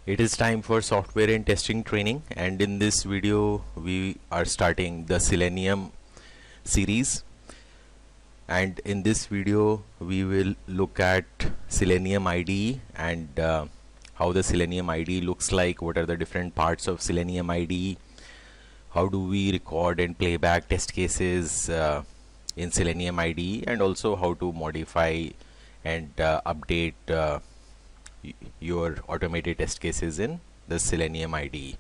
It is time for software and testing training, and in this video we are starting the Selenium series. And in this video we will look at Selenium IDE and how the Selenium IDE looks like, what are the different parts of Selenium IDE, how do we record and playback test cases in Selenium IDE, and also how to modify and update your automated test cases in the Selenium IDE.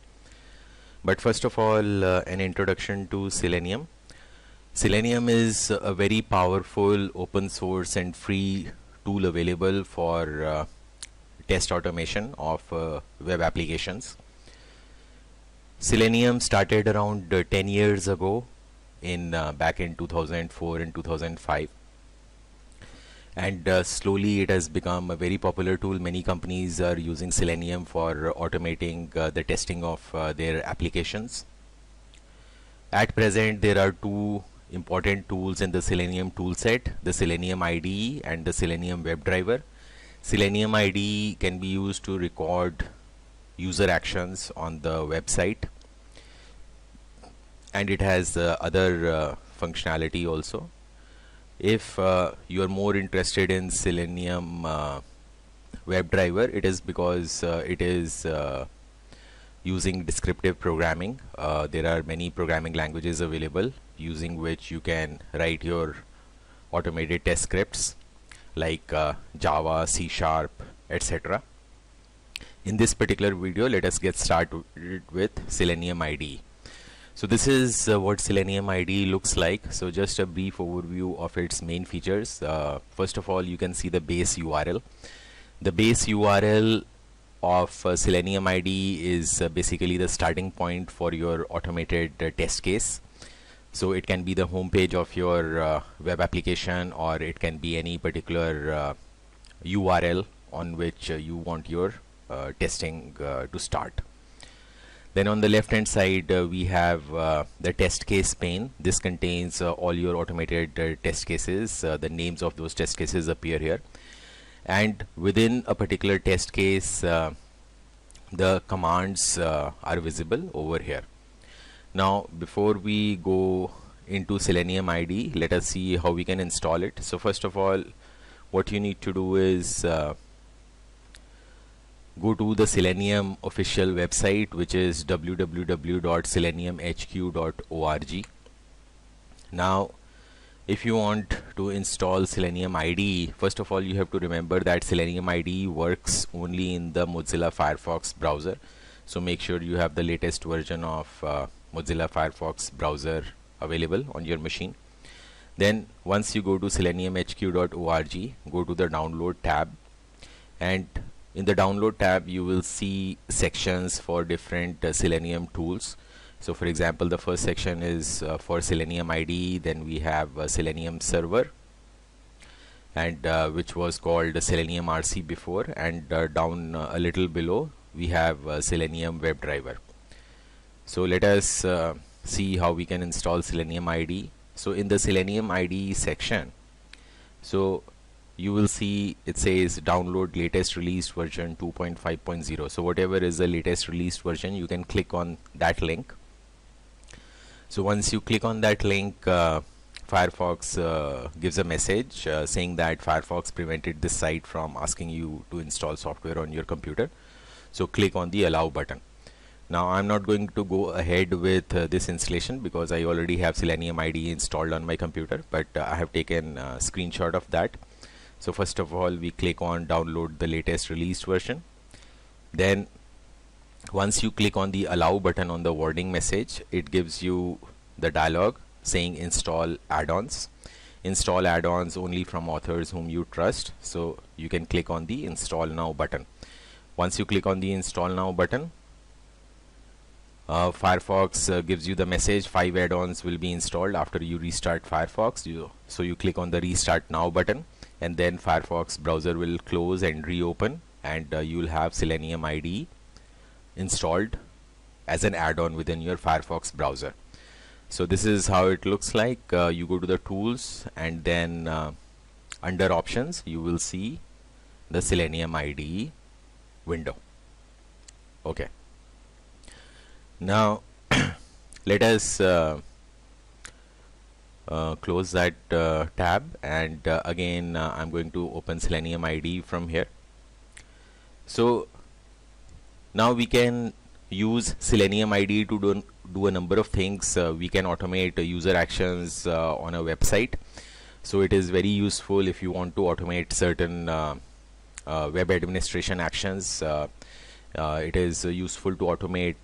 But first of all, an introduction to Selenium. Selenium is a very powerful open source and free tool available for test automation of web applications. Selenium started around 10 years ago back in 2004 and 2005. And slowly it has become a very popular tool. Many companies are using Selenium for automating the testing of their applications. At present, there are two important tools in the Selenium toolset, the Selenium IDE and the Selenium WebDriver. Selenium IDE can be used to record user actions on the website, and it has other functionality also. If you are more interested in Selenium WebDriver, it is because it is using descriptive programming. There are many programming languages available using which you can write your automated test scripts like Java, C#, etc. In this particular video, let us get started with Selenium IDE. So this is what Selenium IDE looks like. So just a brief overview of its main features. First of all, you can see the base URL. The base URL of Selenium IDE is basically the starting point for your automated test case. So it can be the home page of your web application, or it can be any particular URL on which you want your testing to start. Then on the left hand side we have the test case pane. This contains all your automated test cases. The names of those test cases appear here, and within a particular test case the commands are visible over here. Now before we go into Selenium IDE, let us see how we can install it. So first of all, what you need to do is go to the Selenium official website, which is www.seleniumhq.org. Now if you want to install Selenium IDE, first of all you have to remember that Selenium IDE works only in the Mozilla Firefox browser. So make sure you have the latest version of Mozilla Firefox browser available on your machine. Then once you go to seleniumhq.org, go to the download tab, and in the download tab you will see sections for different Selenium tools. So for example, the first section is for Selenium IDE. Then we have Selenium server, and which was called Selenium RC before, and down a little below we have Selenium WebDriver. So let us see how we can install Selenium IDE. So in the Selenium IDE section, so you will see it says download latest released version 2.5.0. so whatever is the latest released version, you can click on that link. So once you click on that link, Firefox gives a message saying that Firefox prevented this site from asking you to install software on your computer. So click on the allow button. Now I'm not going to go ahead with this installation because I already have Selenium IDE installed on my computer, but I have taken a screenshot of that. So first of all, we click on download the latest released version. Then once you click on the allow button on the warning message, it gives you the dialog saying install add-ons. Install add-ons only from authors whom you trust. So you can click on the install now button. Once you click on the install now button, Firefox gives you the message 5 add-ons will be installed after you restart Firefox. So you click on the restart now button, and then Firefox browser will close and reopen, and you will have Selenium IDE installed as an add-on within your Firefox browser. So this is how it looks like. You go to the tools, and then under options you will see the Selenium IDE window. Okay, now let us close that tab, and again I'm going to open Selenium IDE from here. So now we can use Selenium IDE to do a number of things. We can automate user actions on a website. So it is very useful if you want to automate certain web administration actions. It is useful to automate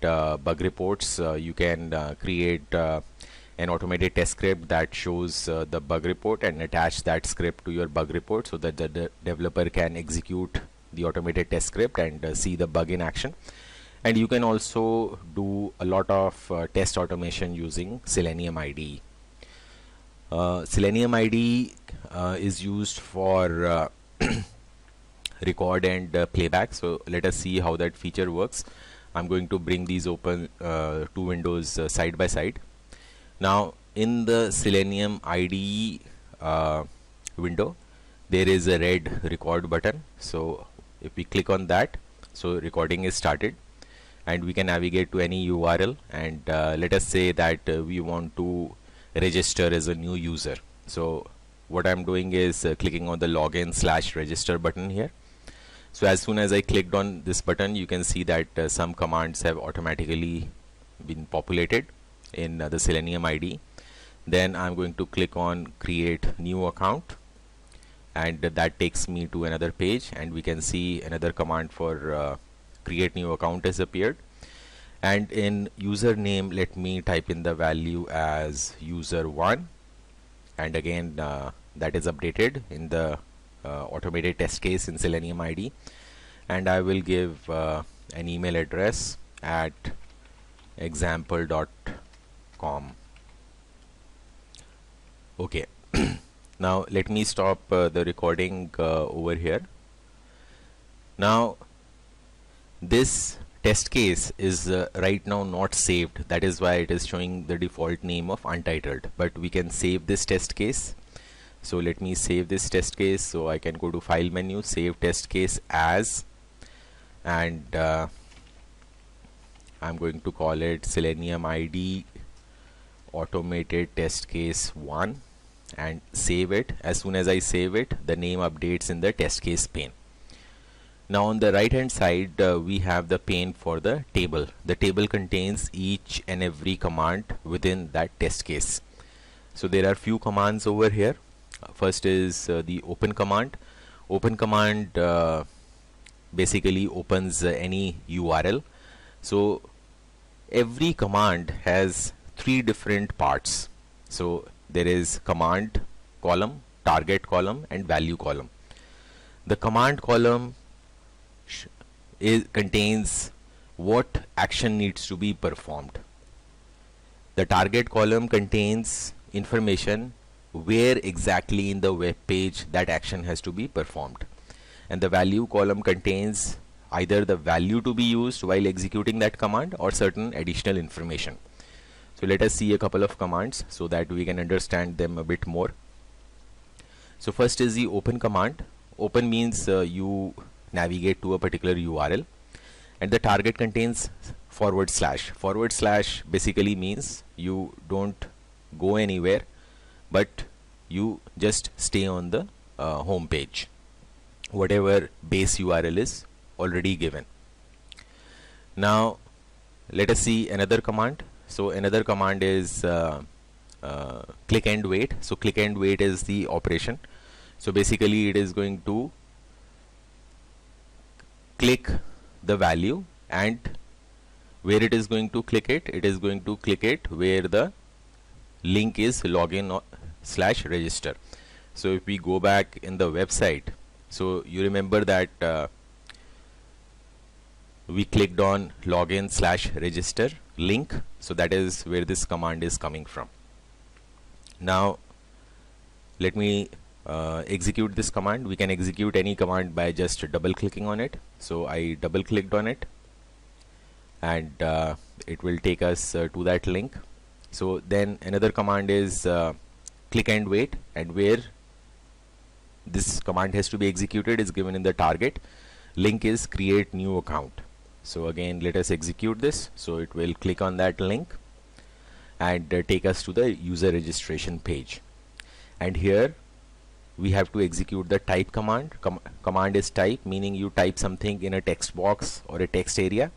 bug reports. You can create an automated test script that shows the bug report and attach that script to your bug report so that the developer can execute the automated test script and see the bug in action. And you can also do a lot of test automation using Selenium IDE. Selenium IDE is used for record and playback. So let us see how that feature works. I'm going to bring these open two windows side by side. Now in the Selenium IDE window, there is a red record button. So if we click on that, so recording is started, and we can navigate to any URL, and let us say that we want to register as a new user. So what I'm doing is clicking on the login/register button here. So as soon as I clicked on this button, you can see that some commands have automatically been populated in the Selenium IDE. Then I'm going to click on create new account, and that takes me to another page, and we can see another command for create new account has appeared. And in username, let me type in the value as user1, and again that is updated in the automated test case in Selenium IDE. And I will give an email address at example.com. Okay. Now let me stop the recording over here. Now this test case is right now not saved. That is why it is showing the default name of untitled, but we can save this test case. So let me save this test case. So I can go to file menu, save test case as, and I'm going to call it Selenium IDE automated test case 1 and save it. As soon as I save it, the name updates in the test case pane. Now on the right hand side, we have the pane for the table. The table contains each and every command within that test case. So there are few commands over here. First is the open command. Open command basically opens any URL. So every command has three different parts. So there is command column, target column, and value column. The command column contains what action needs to be performed. The target column contains information where exactly in the web page that action has to be performed, and the value column contains either the value to be used while executing that command or certain additional information. So let us see a couple of commands so that we can understand them a bit more. So first is the open command. Open means you navigate to a particular URL, and the target contains forward slash. Forward slash basically means you don't go anywhere, but you just stay on the home page, whatever base URL is already given. Now let us see another command. So another command is click and wait. So click and wait is the operation. So basically it is going to click the value, and where it is going to click it, it is going to click it where the link is login/register. So if we go back in the website, so you remember that we clicked on login/register link. So that is where this command is coming from. Now let me execute this command. We can execute any command by just double clicking on it. So I double clicked on it, and it will take us to that link. So then another command is click and wait, and where this command has to be executed is given in the target. Link is create new account. So again, let us execute this. So it will click on that link and take us to the user registration page. And here we have to execute the type command. Command is type, meaning you type something in a text box or a text area.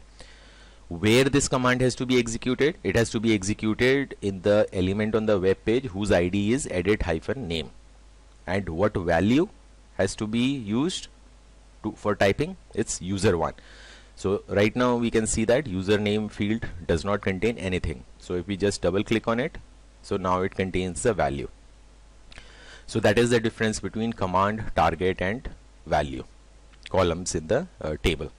Where this command has to be executed, it has to be executed in the element on the web page whose ID is edit-name. And what value has to be used for typing? It's user1. So right now we can see that username field does not contain anything. So if we just double click on it, so now it contains the value. So that is the difference between command, target and value columns in the table.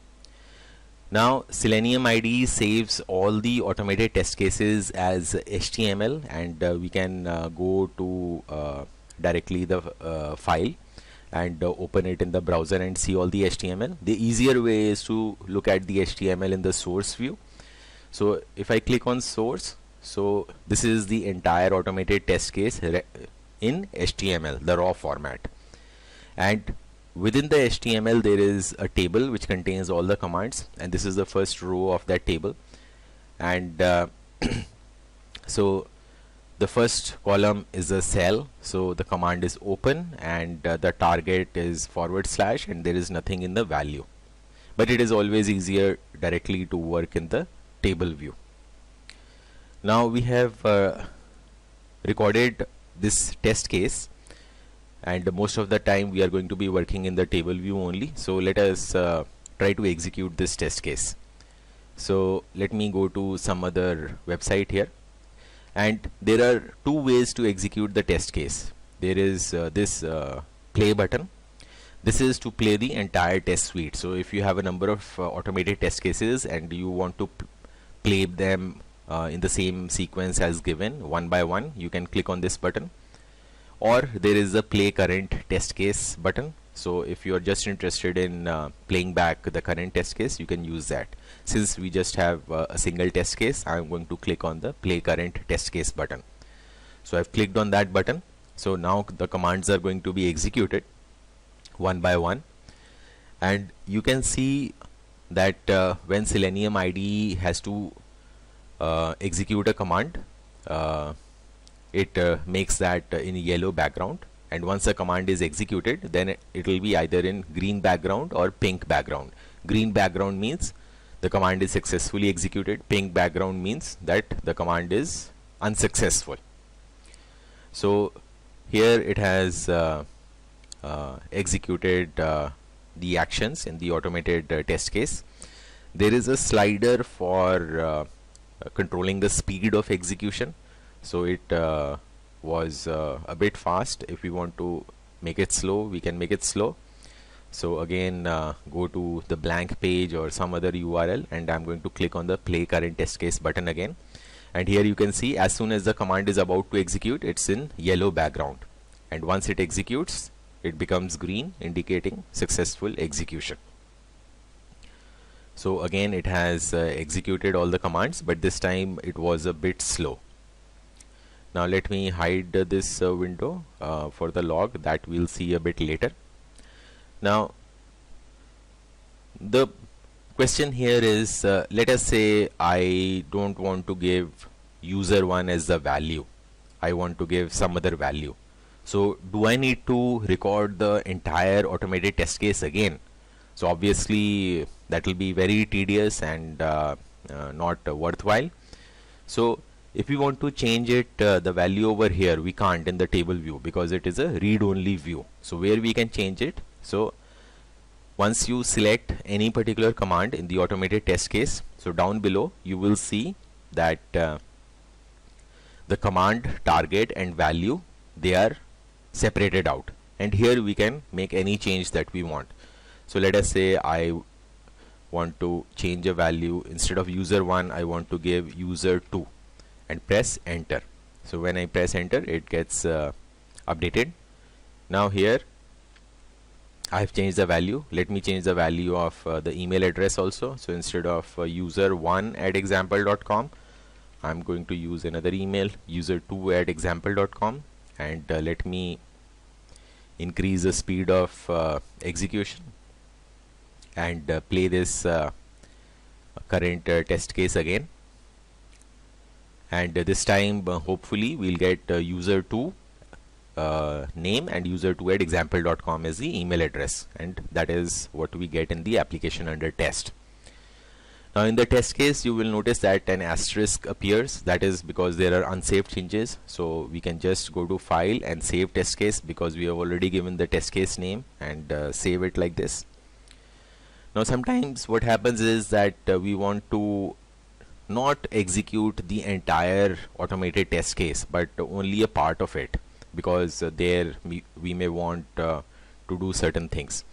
Now Selenium IDE saves all the automated test cases as HTML, and we can go to directly the file and open it in the browser and see all the HTML. The easier way is to look at the HTML in the source view. So if I click on source, so this is the entire automated test case in HTML, the raw format. And within the HTML there is a table which contains all the commands, and this is the first row of that table. And so the first column is a cell, so the command is open, and the target is / and there is nothing in the value. But it is always easier directly to work in the table view. Now we have recorded this test case, and most of the time we are going to be working in the table view only. So let us try to execute this test case. So let me go to some other website here, and there are two ways to execute the test case. There is this play button. This is to play the entire test suite. So if you have a number of automated test cases and you want to play them in the same sequence as given, one by one, you can click on this button. Or there is a play current test case button. So if you are just interested in playing back the current test case, you can use that. Since we just have a single test case, I am going to click on the play current test case button. So I've clicked on that button. So now the commands are going to be executed one by one, and you can see that when Selenium IDE has to execute a command, it makes that in yellow background, and once the command is executed, then it will be either in green background or pink background. Green background means the command is successfully executed. Pink background means that the command is unsuccessful. So here it has executed the actions in the automated test case. There is a slider for controlling the speed of execution. So it was a bit fast. If we want to make it slow, we can make it slow. So again, go to the blank page or some other URL, and I'm going to click on the play current test case button again. And here you can see as soon as the command is about to execute, it's in yellow background, and once it executes, it becomes green, indicating successful execution. So again, it has executed all the commands, but this time it was a bit slow. Now let me hide this window for the log that we'll see a bit later. Now the question here is, let us say I don't want to give user1 as the value. I want to give some other value. So do I need to record the entire automated test case again? So obviously that will be very tedious and not worthwhile. So if we want to change it, the value over here, we can't in the table view because it is a read-only view. So where we can change it? So once you select any particular command in the automated test case, so down below you will see that the command, target and value, they are separated out, and here we can make any change that we want. So let us say I want to change a value. Instead of user1, I want to give user2, and press enter. So when I press enter, it gets updated. Now here I have changed the value. Let me change the value of the email address also. So instead of user1@example.com, I'm going to use another email, user2@example.com, and let me increase the speed of execution and play this current test case again, and this time hopefully we'll get user2 name and user2 at example.com as the email address, and that is what we get in the application under test. Now in the test case you will notice that an asterisk appears. That is because there are unsaved changes, so we can just go to file and save test case, because we have already given the test case name, and save it like this. Now sometimes what happens is that we want to not execute the entire automated test case but only a part of it, because there we may want to do certain things.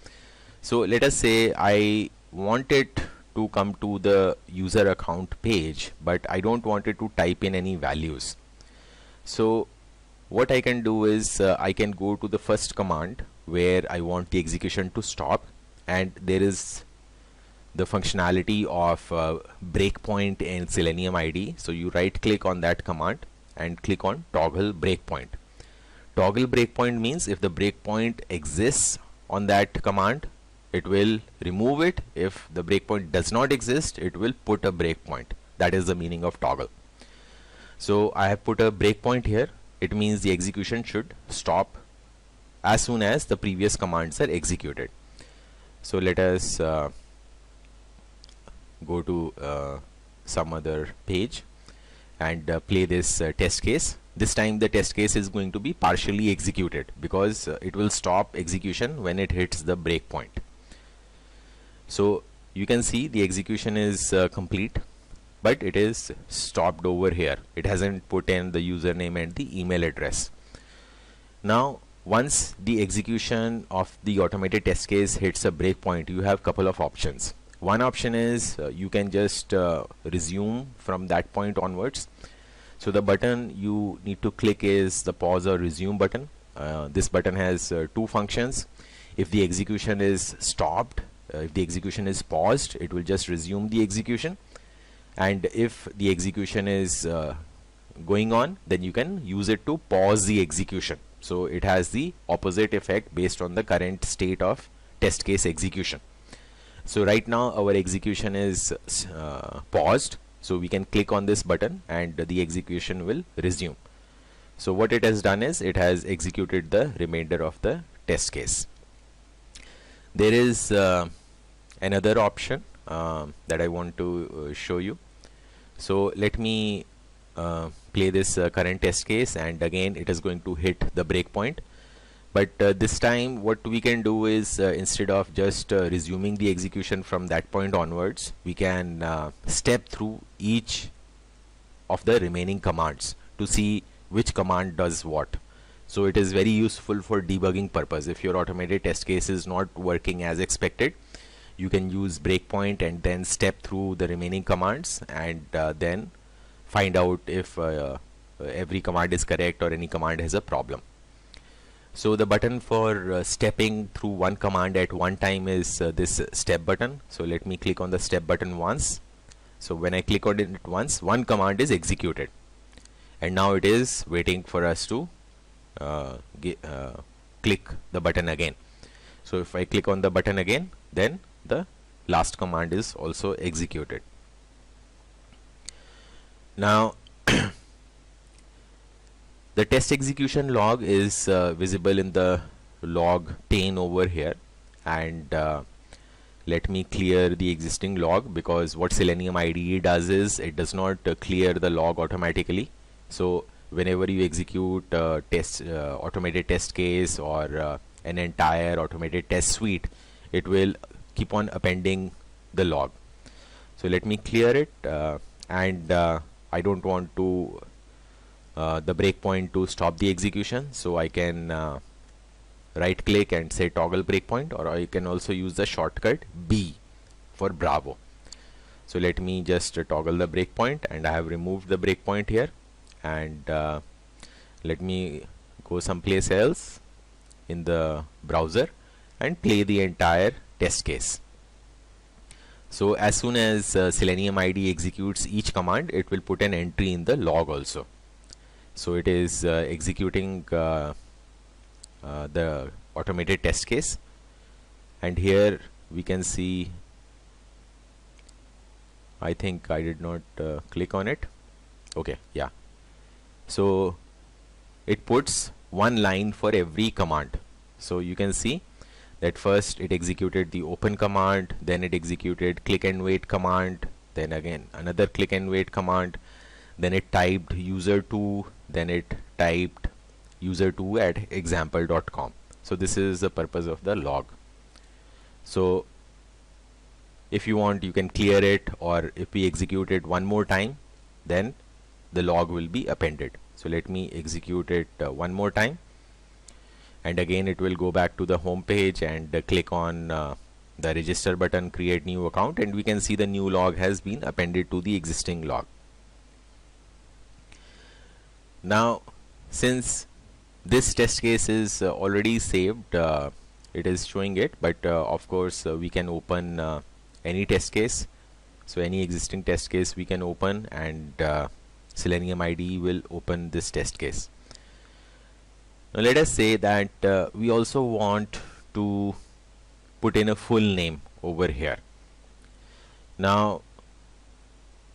So let us say I want it to come to the user account page, but I don't want it to type in any values. So what I can do is I can go to the first command where I want the execution to stop, and there is the functionality of breakpoint in Selenium IDE. So you right click on that command and click on toggle breakpoint. Toggle breakpoint means if the breakpoint exists on that command, it will remove it. If the breakpoint does not exist, it will put a breakpoint. That is the meaning of toggle. So I have put a breakpoint here. It means the execution should stop as soon as the previous commands are executed. So let us go to some other page and play this test case. This time the test case is going to be partially executed, because it will stop execution when it hits the breakpoint. So you can see the execution is complete, but it is stopped over here. It hasn't put in the username and the email address. Now once the execution of the automated test case hits a breakpoint, you have couple of options. One option is you can just resume from that point onwards. So the button you need to click is the pause or resume button. This button has two functions. If the execution is stopped, if the execution is paused, it will just resume the execution, and if the execution is going on, then you can use it to pause the execution. So it has the opposite effect based on the current state of test case execution. So right now our execution is paused, so we can click on this button and the execution will resume. So what it has done is it has executed the remainder of the test case. There is another option that I want to show you. So let me play this current test case, and again it is going to hit the breakpoint. But this time what we can do is instead of just resuming the execution from that point onwards, we can step through each of the remaining commands to see which command does what. So it is very useful for debugging purpose. If your automated test case is not working as expected, you can use breakpoint and then step through the remaining commands, and then find out if every command is correct or any command has a problem. So the button for stepping through one command at one time is this step button. So let me click on the step button once. So when I click on it once, one command is executed, and now it is waiting for us to click the button again. So if I click on the button again, then the last command is also executed. Now the test execution log is visible in the log pane over here, and let me clear the existing log, because what Selenium IDE does is it does not clear the log automatically. So whenever you execute automated test case or an entire automated test suite, it will keep on appending the log. So let me clear it, and I don't want to the breakpoint to stop the execution, so I can right click and say toggle breakpoint, or I can also use the shortcut B for Bravo. So let me just toggle the breakpoint, and I have removed the breakpoint here, and let me go someplace else in the browser and play the entire test case. So as soon as Selenium IDE executes each command, it will put an entry in the log also. So it is executing the automated test case, and here we can see I think I did not click on it. Okay, yeah. So it puts one line for every command. So you can see that first it executed the open command, then it executed click and wait command, then again another click and wait command, then it typed user2, then it typed user2 at example.com. So this is the purpose of the log. So if you want, you can clear it, or if we execute it one more time, then the log will be appended. So let me execute it one more time, and again it will go back to the home page and click on the register button, create new account, and we can see the new log has been appended to the existing log. Now since this test case is already saved, it is showing it, but of course we can open any test case. So any existing test case we can open, and Selenium IDE will open this test case. Now let us say that we also want to put in a full name over here. Now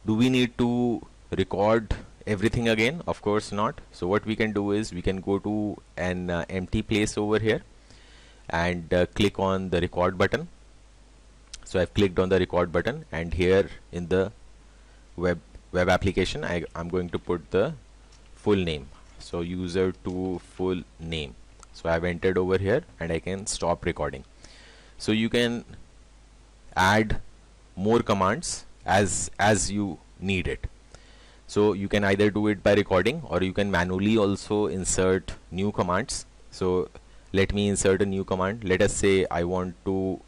do we need to record everything again? Of course not. So what we can do is we can go to an empty place over here and click on the record button. So I've clicked on the record button, and here in the web application I'm going to put the full name. So user2 full name. So I've entered over here, and I can stop recording. So you can add more commands as you need it. So you can either do it by recording, or you can manually also insert new commands. So let me insert a new command. Let us say I want to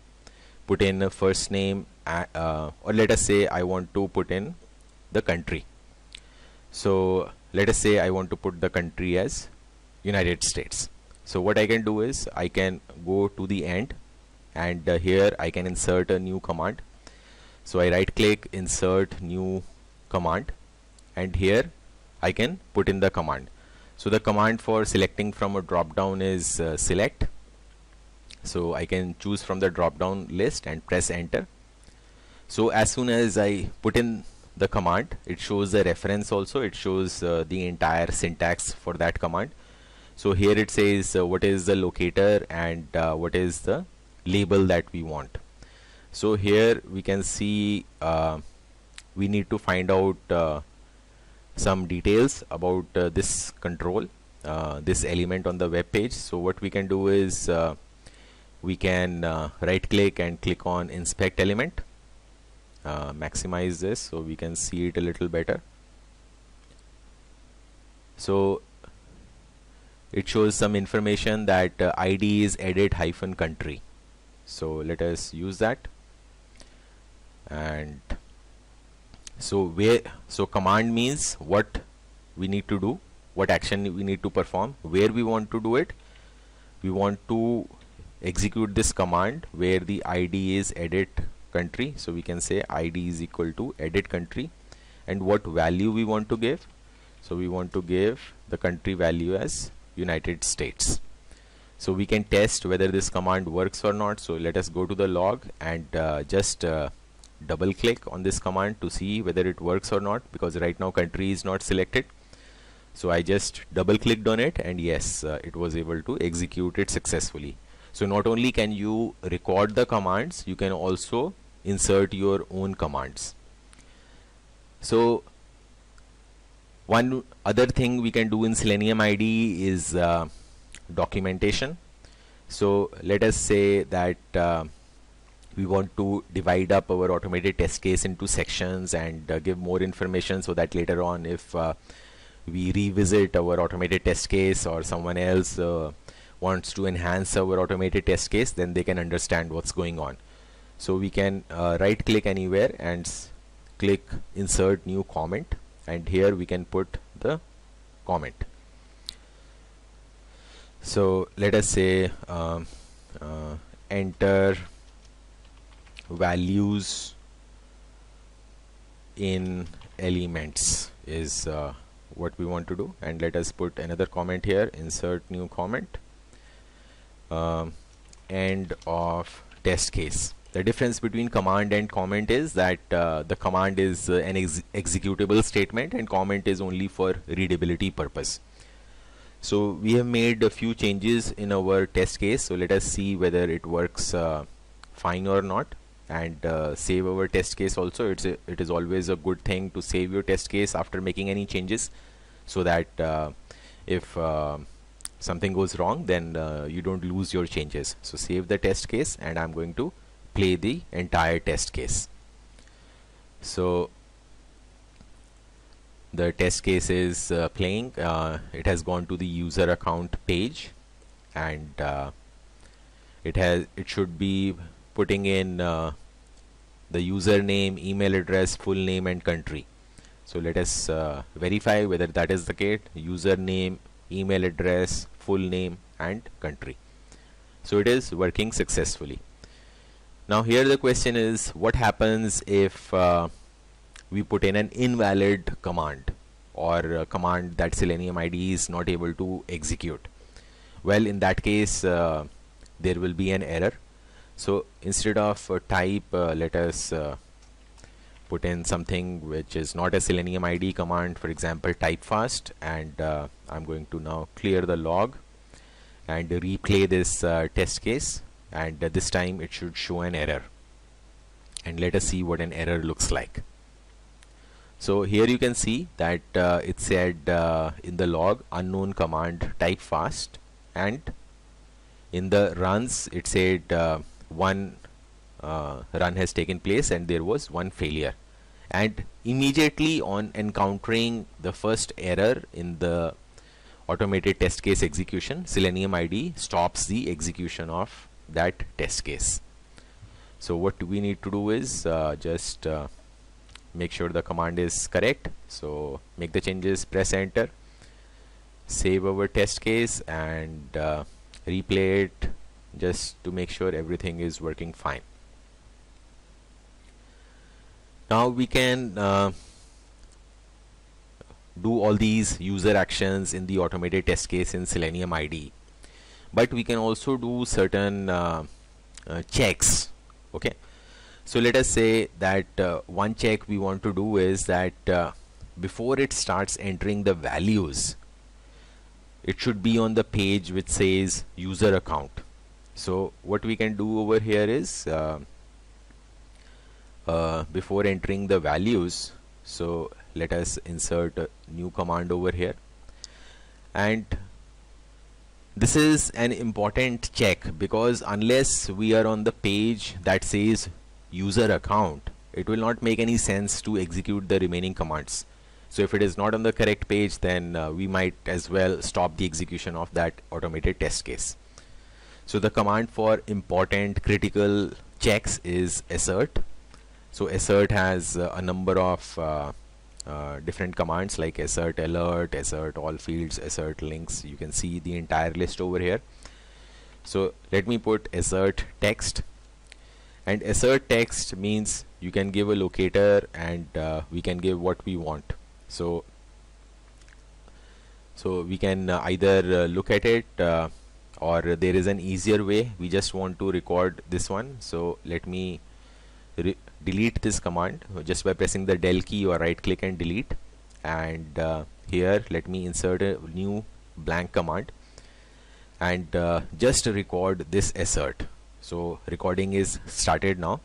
put in a first name, or let us say I want to put in the country. So let us say I want to put the country as United States. So what I can do is I can go to the end, and here I can insert a new command. So I right click, insert new command, and here I can put in the command. So the command for selecting from a drop down is select. So I can choose from the drop down list and press enter. So as soon as I put in the command, it shows the reference also, it shows the entire syntax for that command. So here it says what is the locator and what is the label that we want. So here we can see we need to find out some details about this control, this element on the web page. So what we can do is we can right click and click on inspect element, maximize this so we can see it a little better. So it shows some information that ID is edit hyphen country. So let us use that. And so command means what we need to do, what action we need to perform, where we want to do it. We want to execute this command where the ID is edit country. So we can say ID is equal to edit country, and what value we want to give. So we want to give the country value as United States. So we can test whether this command works or not. So let us go to the log and just double click on this command to see whether it works or not, because right now country is not selected. So I just double clicked on it, and yes, it was able to execute it successfully. So not only can you record the commands, you can also insert your own commands. So one other thing we can do in Selenium IDE is documentation. So let us say that we want to divide up our automated test case into sections and give more information, so that later on if we revisit our automated test case, or someone else wants to enhance our automated test case, then they can understand what's going on. So we can right click anywhere and click insert new comment, and here we can put the comment. So let us say enter values in elements is what we want to do, and let us put another comment here, insert new comment, end of test case. The difference between command and comment is that the command is an executable statement and comment is only for readability purpose. So we have made a few changes in our test case, so let us see whether it works fine or not, and save our test case also. It is always a good thing to save your test case after making any changes, so that if something goes wrong, then you don't lose your changes. So save the test case, and I'm going to play the entire test case. So the test case is playing. It has gone to the user account page, and it should be putting in the username, email address, full name and country. So let us verify whether that is the case. Username, email address, full name and country. So it is working successfully. Now here the question is, what happens if we put in an invalid command, or a command that Selenium IDE is not able to execute? Well, in that case there will be an error. So instead of type, let us put in something which is not a Selenium IDE command, for example type fast, and I'm going to now clear the log and replay this test case, and this time it should show an error, and let us see what an error looks like. So here you can see that it said in the log, unknown command type fast, and in the runs it said one run has taken place and there was one failure. And immediately on encountering the first error in the automated test case execution, Selenium IDE stops the execution of that test case. So what we need to do is just make sure the command is correct. So make the changes, press enter, save our test case, and replay it just to make sure everything is working fine. Now we can do all these user actions in the automated test case in Selenium IDE, but we can also do certain checks. Okay, so let us say that one check we want to do is that before it starts entering the values, it should be on the page which says user account. So what we can do over here is before entering the values, so let us insert a new command over here, and this is an important check, because unless we are on the page that says user account, it will not make any sense to execute the remaining commands. So if it is not on the correct page, then we might as well stop the execution of that automated test case. So the command for important critical checks is assert. So assert has a number of different commands like assert alert, assert all fields, assert links. You can see the entire list over here. So let me put assert text, and assert text means you can give a locator, and we can give what we want. So we can either look at it, or there is an easier way. We just want to record this one. So let me delete this command just by pressing the del key or right click and delete, and here let me insert a new blank command and just record this assert. So recording is started now,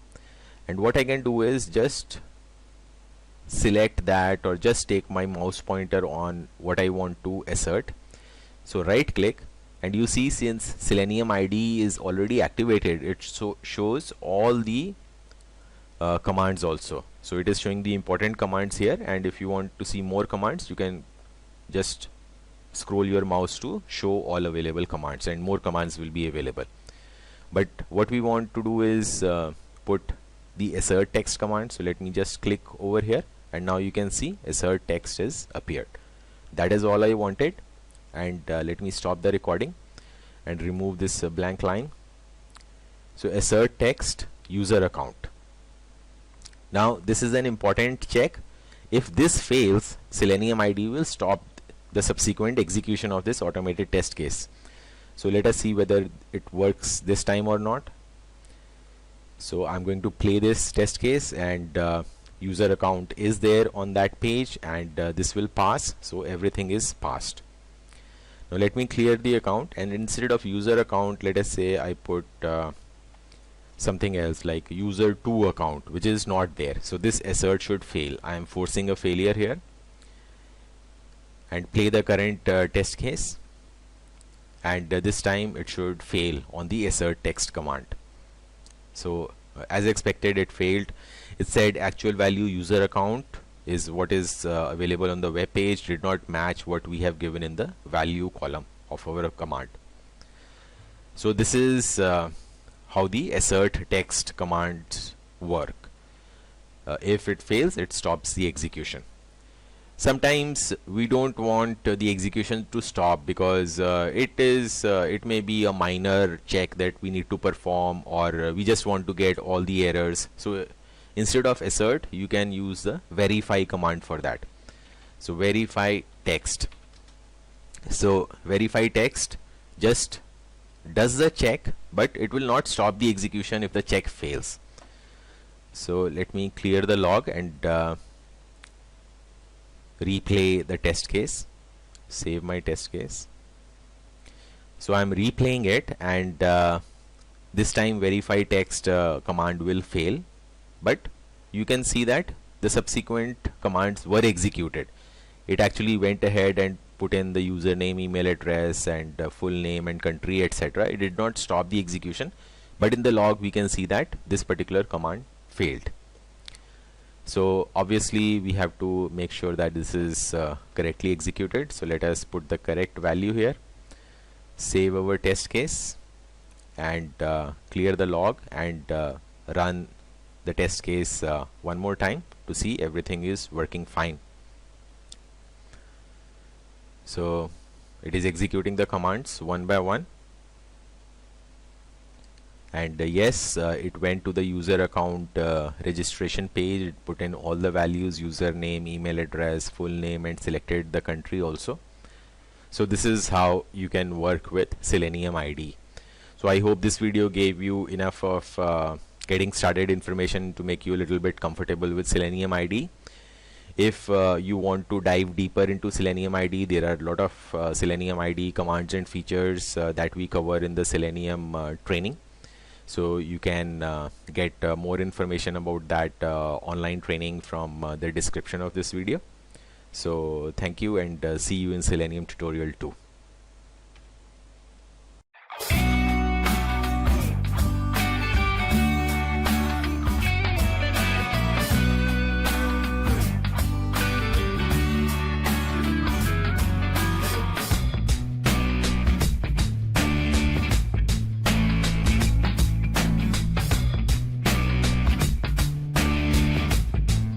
and what I can do is just select that, or just take my mouse pointer on what I want to assert. So right click, and you see, since Selenium IDE is already activated, it shows all the commands also. So it is showing the important commands here, and if you want to see more commands, you can just scroll your mouse to show all available commands, and more commands will be available. But what we want to do is put the assert text command. So let me just click over here, and now you can see assert text is appeared. That is all I wanted, and let me stop the recording and remove this blank line. So assert text user account. Now this is an important check. If this fails, Selenium IDE will stop the subsequent execution of this automated test case. So let us see whether it works this time or not. So I'm going to play this test case, and user account is there on that page, and this will pass, so everything is passed. Now let me clear the account, and instead of user account, let us say I put something else like user2 account, which is not there. So this assert should fail. I am forcing a failure here, and play the current test case, and this time it should fail on the assert text command. So as expected, it failed. It said actual value user account is what is available on the web page did not match what we have given in the value column of our command. So this is how the assert text commands work. If it fails, it stops the execution. Sometimes we don't want the execution to stop because it may be a minor check that we need to perform, or we just want to get all the errors. So instead of assert, you can use the verify command for that. So verify text. So verify text just does the check, but it will not stop the execution if the check fails. So let me clear the log and replay the test case. Save my test case. So I'm replaying it, and this time verify text command will fail, but you can see that the subsequent commands were executed. It actually went ahead and put in the username, email address, and full name and country, etc. It did not stop the execution, but in the log we can see that this particular command failed. So obviously we have to make sure that this is correctly executed. So let us put the correct value here, save our test case, and clear the log, and run the test case one more time to see everything is working fine. So it is executing the commands one by one, and yes, it went to the user account registration page. It put in all the values, username, email address, full name, and selected the country also. So this is how you can work with Selenium IDE. So I hope this video gave you enough of getting started information to make you a little bit comfortable with Selenium IDE. If you want to dive deeper into Selenium IDE, there are a lot of Selenium IDE commands and features that we cover in the Selenium training. So you can get more information about that online training from the description of this video. So thank you, and see you in Selenium tutorial 2.